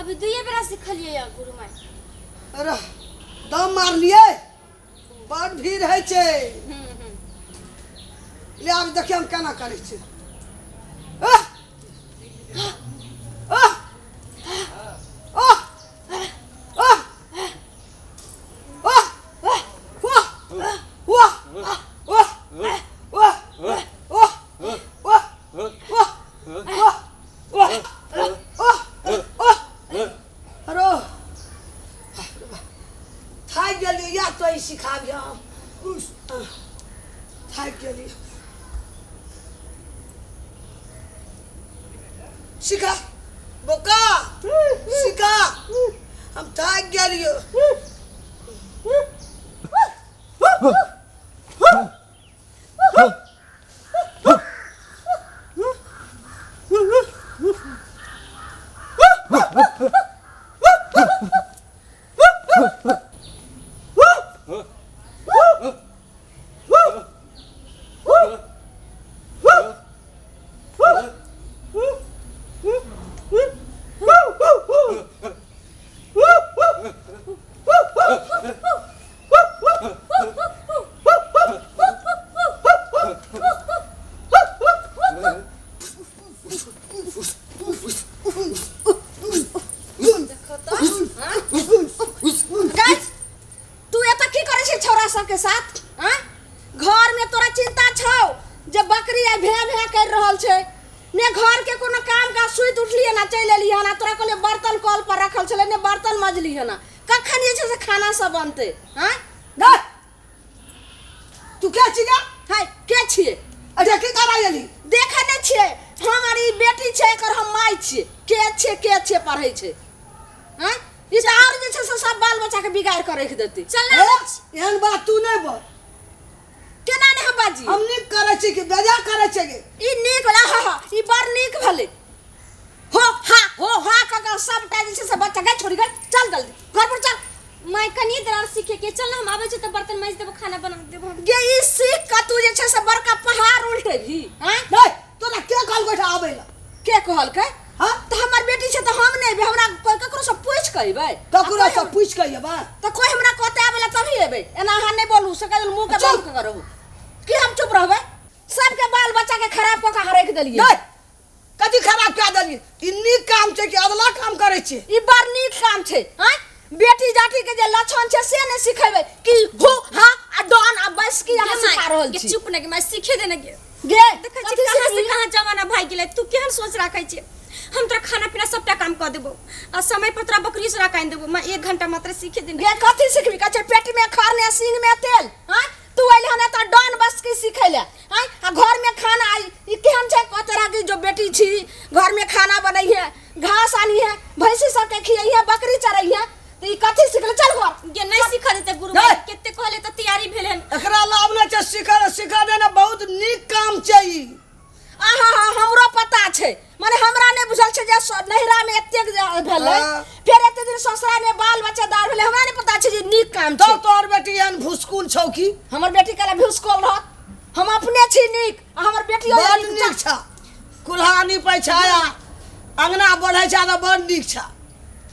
अभी दुइये बेरा सिखलिए या गुरु माई। अरे दम मार लिए बड़ भीड़ है छे। ले आब देखिए हम केना करै छी। सिखाबी हम थाक गेली सिखा बोका सिखा हम थाक गेलियो। के साथ घर में तोरा चिंता छौ जे बकरी आ भे भे कर रहल छे ने घर के कोनो काम का सुइत उठलिए ना चल एलिए ना तोरा कोले बर्तन कल पर रखल छले ने बर्तन मजलिए ना कखन जे से खाना सब बनते। ग तू क्या छिया है के छिए अरे की करा एली देखे ने छिए हमारी बेटी छे कर हम माई छिए के छे पढ़ै छे। इस और जे से सब बाल बच्चा के बिगाड़ कर रख देती। चल ना एहन बात तू नहीं बोल केना ने हम बाजी हम नीक करे छी कि बेजा करे छी ई नीक वाला हा ई बड़ नीक भले हो हा का सब टाइम से बच्चा गए छोड़ी गए चल जल्दी घर पर चल। मैं कनी देर सीखे के चल हम आवे छ त बर्तन माज देबो खाना बना देबो गे ई सीख का तू जे से बड़का पहाड़ उल्टे भी नहीं तोरा के कहल बैठा आवेला के कहल के हां त हमर बेटी छे त हम नहीं हमरा कोई ककरो से पूछ कहबे ककरो से पूछ कहबे त कोई हमरा कहते आवेला तभी एबे एना हां नहीं बोलू सकल मुंह के बंद करो कि हम चुप रहबे सबके बाल बच्चा के खराब क के हरेक देलिए नहीं कथि खराब क्या देलिए ई नीक काम छे कि अदला काम करे छे ई बड़ नीक काम छे। बेटी जाति के जे लक्षण छे से ने सिखेबे कि हो हां आ डॉन आ बस की यहां सिखा रहल छी चुप न के मैं सीखे देने गे देख कहां से कहां जमाना भाई गेले तू केहन सोच राखै छे हम तोरा खाना पीना सबटा काम कर देबो आ समय पर तोरा बकरी से राकाइन देबो मैं 1 घंटा मात्र सीखे दिन गे कथि सिखबी कछे पेट में खार ने सिंग में तेल तू आइले हने त डॉन बस की सिखैले आ घर में खाना आई ई केहन छै कतरा की जो बेटी छी घर में खाना बनई है घास आनी है भैंसी सब के खियई है बकरी चरई है त ई कथि सिखले चल घर ये नहीं सिखा देते गुरु भाई केते कहले त तैयारी भेलन एकरा लाभ न छ सिखा देना बहुत नीक काम छै ई हमरो पता छे माने हमरा ने बुझल छे जे नहिरा में एते भेले फिर एते दिन ससुरा में बाल बच्चा दार भेले हमरा ने पता छे जे नीक काम छे। तो तोर बेटी एहन भुसकुल छौ की हमर बेटी कला भुसकुल रह हम अपने छी नीक हमर बेटी बड़ नीक छ कुल्हानी पे छाया अंगना बढ़ै छ त बड़ नीक छ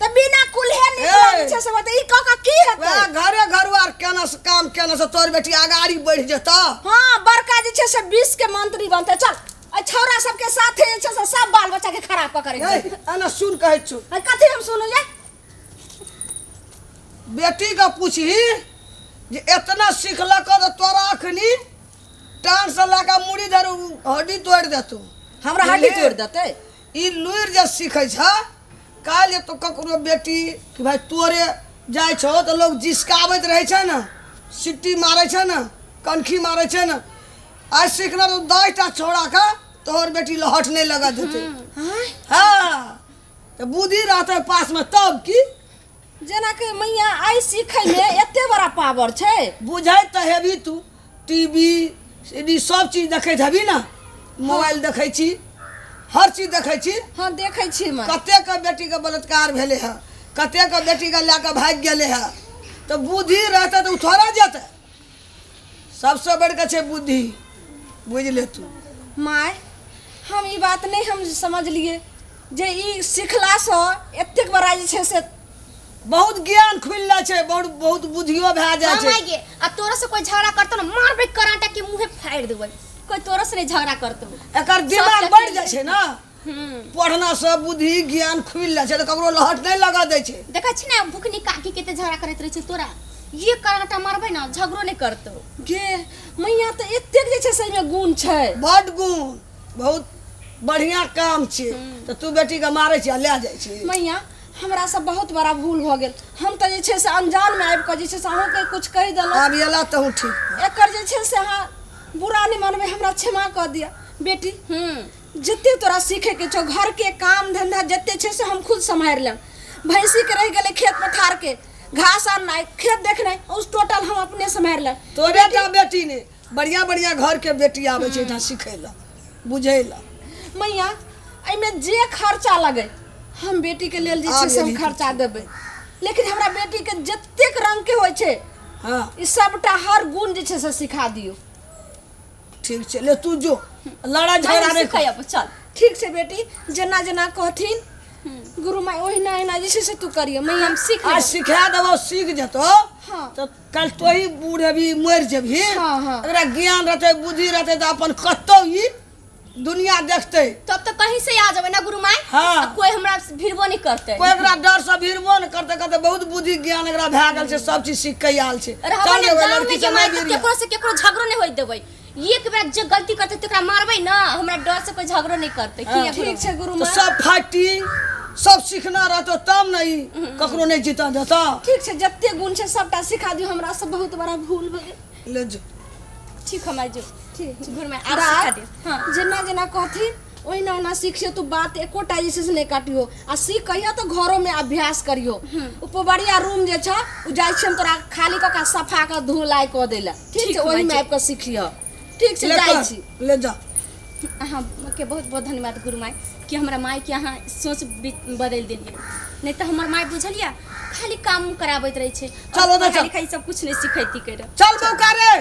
त बिना कुल्हे नीक छे से बता ई का की हेतै घरे घरवार केना से काम केना से तोर बेटी आगाड़ी बढ़ जेता। हां बड़का जे छे से 20 के मंत्री बनते चल छौरा सबके साथे जे से सब बाल बच्चा के खराब पकड़े ana सुन कहै छु कथि हम सुनु जे बेटी का पूछी जे इतना सिखला कर तोरा अखनी टांग से लगा मुड़ी धर हड्डी तोड़ देतू हमरा हड्डी तोड़ देते ई लुइर जे सिखै छ काल तो ककरो बेटी कि भाई तोरे जाय छो तो लोग जिसकावत रहे छ ना सिट्टी मारे छ ना कनखी मारे छ ना आज सीखना तो 10टा छोड़ा का तोहर बेटी लहट नहीं लगा देते। हां तो बुद्धि रहते पास में तब की जना के मैया आई सीखे में एते बड़ा पावर छे बुझै त हेबी तू टीवी सीडी सब चीज देखै हबी ना मोबाइल देखै छी हर चीज देखै छी। हां देखै छी मैं कते के बेटी के बलात्कार भेले है कते के बेटी के लेके भाग गेले है तो बुद्धि रहते तो थोड़ा जेते सबसे बड़ के छे बुद्धि बुझ ले तू माय हम ई बात नहीं हम समझ लिए जे ई सिखला से एतेक बड़ा जे छै से बहुत ज्ञान खुल जाए छै, बहुत बहुत बुद्धियो भए जाए छै। गे आ तोरा से कोई झगड़ा करतो ना मारबे कराटा के मुंहे फाड़ देबै। कोई तोरा से नहीं झगड़ा करतो, एकर दिमाग बढ़ जाए छै ना, पढ़ना से बुद्धि ज्ञान खुल जाए छै, तो ककरो लहट नहीं लगा दे छै। देखा छी ना भुखनी काकी केते झगड़ा करत रहे छै, तोरा ये कराटा मारबै ना झगड़ो नहीं करतो। गे मैया तो एतेक जे छै सही में गुण छै, बड़ गुण, बहुत बढ़िया काम छै। तो तू बेटी के मारे छै ले जाए छै। मैया हमरा से बहुत बड़ा भूल भ गेल, हम तो जे छै से अनजान में आबि क जे छै से अहाँ के कुछ कहि देलौ। अब एला तो ठीक, एकर जे छै से अहाँ बुरा नहीं मानबे, हमरा क्षमा क दिया बेटी। जते तोरा सीखे के छौ, घर के काम धंधा जते छै से हम खुद संभाल लेम। भैंसी के रह गेले खेत पठार के घास आननाइ, खेत देखनाइ, उस टोटल हम अपने संभाल लेम। तो बेटा बेटी ने बढ़िया बढ़िया घर के बेटी आवे छै इतना सिखे ला बुझे ला। मैया एमे जे खर्चा लगे हम बेटी के लेल जे छै से हम खर्चा देबै, लेकिन हमरा बेटी के जतेक रंग के होय छै हां ई सबटा हर गुण जे छै से सिखा दियो। ठीक छै, ले तू जो लड़ा झगड़ा नहीं सिखाय अब चल। ठीक छै बेटी, जेना जेना कहथिन गुरु माई ओहिना ओहिना जे छै से तू करियो। मैं हम सीख आज सिखा देबो, सीख जतो हाँ। तो कल तो ही बूढ़े भी मर जेबही। हाँ, हाँ। अगर ज्ञान रहते बुद्धि रहते तो अपन कतो ही दुनिया देखते, तब तो कहीं से आ जाबे ना गुरु माई। हाँ। कोई हमरा भिड़बो नहीं करते, कोई एकरा डर से भिड़बो न करते, कहते बहुत बुद्धि ज्ञान एकरा भए गेल छै, सब चीज सीख के आयल छै। रहबे ने देबै गांव लड़की में से जे माई नहीं गिरिया। केकरो से केकरो झगड़ो नहीं होय देबै। एक बेर जे गलती करते तकरा मारबै ना, हमरा डर से कोई झगड़ो नहीं करते। हाँ। ठीक छै गुरु तो माई, सब फाइटिंग सब सीखना रहतो तब नहीं ककरो नहीं जीता जाता। ठीक छै जत्ते गुण छै सबटा सिखा दियो, हमरा से बहुत बड़ा भूल भ गेल। ले जो ठीक हम जो ठीक गुरु माई आब सिखा दियो। हां जेना जेना कहथिन ओहिना ओहिना सीखियो। तू बात एकोटा जे से नहीं काटियो, आ सीख कहियो तो घरों में अभ्यास करियो। उपबड़िया रूम जे छ उ जाय छै तोरा खाली क सफा क धुलाई क देला। ठीक छै ओहि में आब क सीखियो। ठीक छै जाय छी, ले जा। अहाँ के बहुत बहुत धन्यवाद गुरु माई कि हमरा माई के अहाँ सोच बदल देलिए। नहीं तो हमर माई बुझलिया खाली काम कराबैत रहे छै, चलो खाली खाली सब कुछ नहीं सिखैती करे। चल बौका रे।